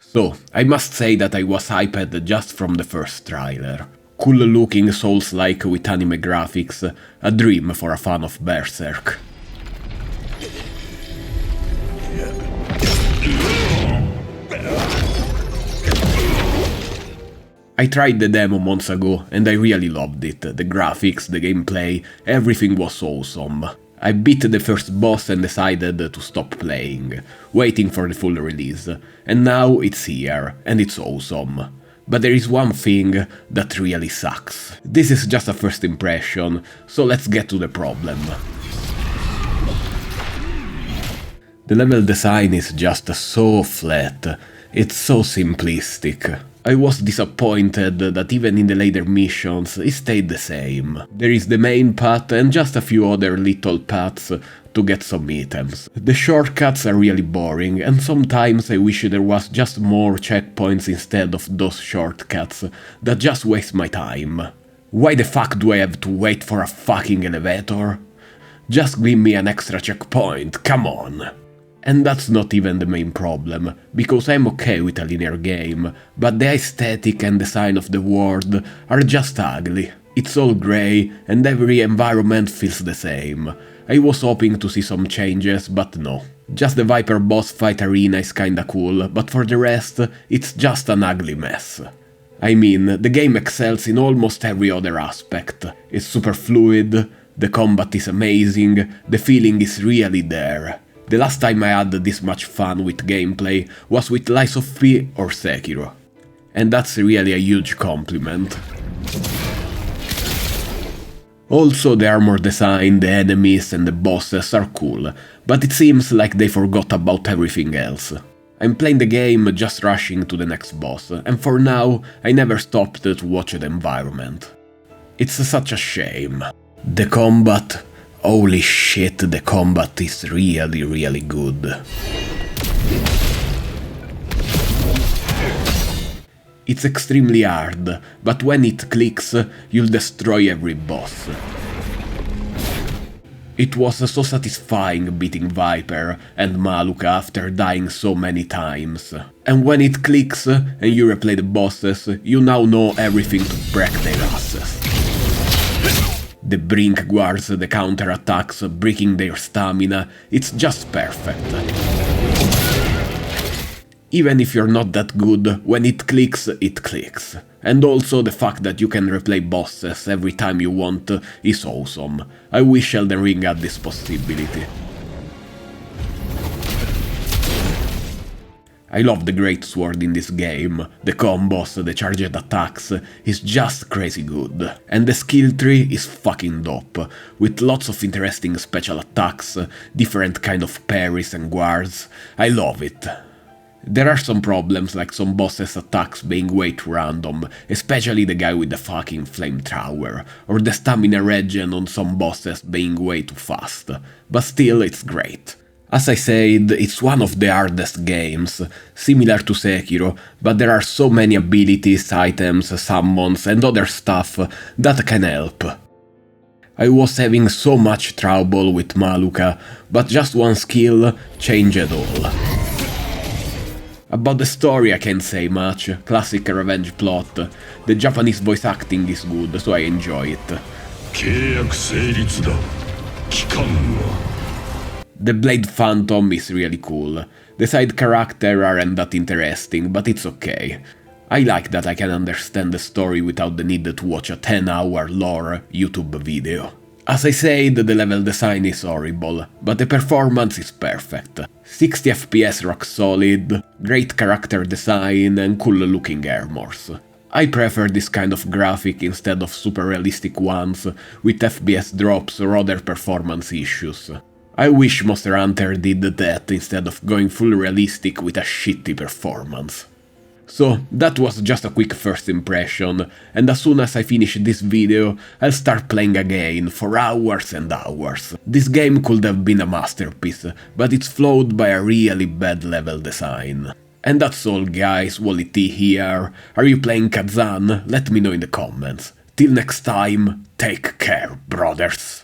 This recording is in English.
So, I must say that I was hyped just from the first trailer. Cool looking Souls-like with anime graphics, a dream for a fan of Berserk. I tried the demo months ago and I really loved it. The graphics, the gameplay, everything was awesome. I beat the first boss and decided to stop playing, waiting for the full release, and now it's here, and it's awesome. But there is one thing that really sucks. This is just a first impression, so let's get to the problem. The level design is just so flat, it's so simplistic. I was disappointed that even in the later missions it stayed the same. There is the main path and just a few other little paths to get some items. The shortcuts are really boring and sometimes I wish there was just more checkpoints instead of those shortcuts that just waste my time. Why the fuck do I have to wait for a fucking elevator? Just give me an extra checkpoint, come on! And that's not even the main problem, because I'm okay with a linear game, but the aesthetic and design of the world are just ugly. It's all grey, and every environment feels the same. I was hoping to see some changes, but no. Just the Viper boss fight arena is kinda cool, but for the rest, it's just an ugly mess. I mean, the game excels in almost every other aspect. It's super fluid, the combat is amazing, the feeling is really there. The last time I had this much fun with gameplay was with Lies of P or Sekiro. And that's really a huge compliment. Also, the armor design, the enemies and the bosses are cool, but it seems like they forgot about everything else. I'm playing the game just rushing to the next boss, and for now I never stopped to watch the environment. It's such a shame. The combat... Holy shit, the combat is really good. It's extremely hard, but when it clicks, you'll destroy every boss. It was so satisfying beating Viper and Maluka after dying so many times. And when it clicks and you replay the bosses, you now know everything to break their asses. The brink guards, the counter-attacks, breaking their stamina, it's just perfect. Even if you're not that good, when it clicks, it clicks. And also the fact that you can replay bosses every time you want is awesome. I wish Elden Ring had this possibility. I love the Great Sword in this game, the combos, the charged attacks, is just crazy good. And the skill tree is fucking dope, with lots of interesting special attacks, different kind of parries and guards, I love it. There are some problems, like some bosses' attacks being way too random, especially the guy with the fucking flamethrower, or the stamina regen on some bosses being way too fast, but still it's great. As I said, it's one of the hardest games, similar to Sekiro, but there are so many abilities, items, summons and other stuff that can help. I was having so much trouble with Maluka, but just one skill changed it all. About the story I can't say much, classic revenge plot, the Japanese voice acting is good, so I enjoy it. The Blade Phantom is really cool. The side characters aren't that interesting, but it's okay. I like that I can understand the story without the need to watch a 10-hour lore YouTube video. As I said, the level design is horrible, but the performance is perfect. 60 FPS rock solid, great character design and cool looking armors. I prefer this kind of graphic instead of super realistic ones with FPS drops or other performance issues. I wish Monster Hunter did that instead of going full realistic with a shitty performance. So, that was just a quick first impression, and as soon as I finish this video, I'll start playing again for hours and hours. This game could have been a masterpiece, but it's flawed by a really bad level design. And that's all guys, WallyT here. Are you playing Khazan? Let me know in the comments. Till next time, take care, brothers.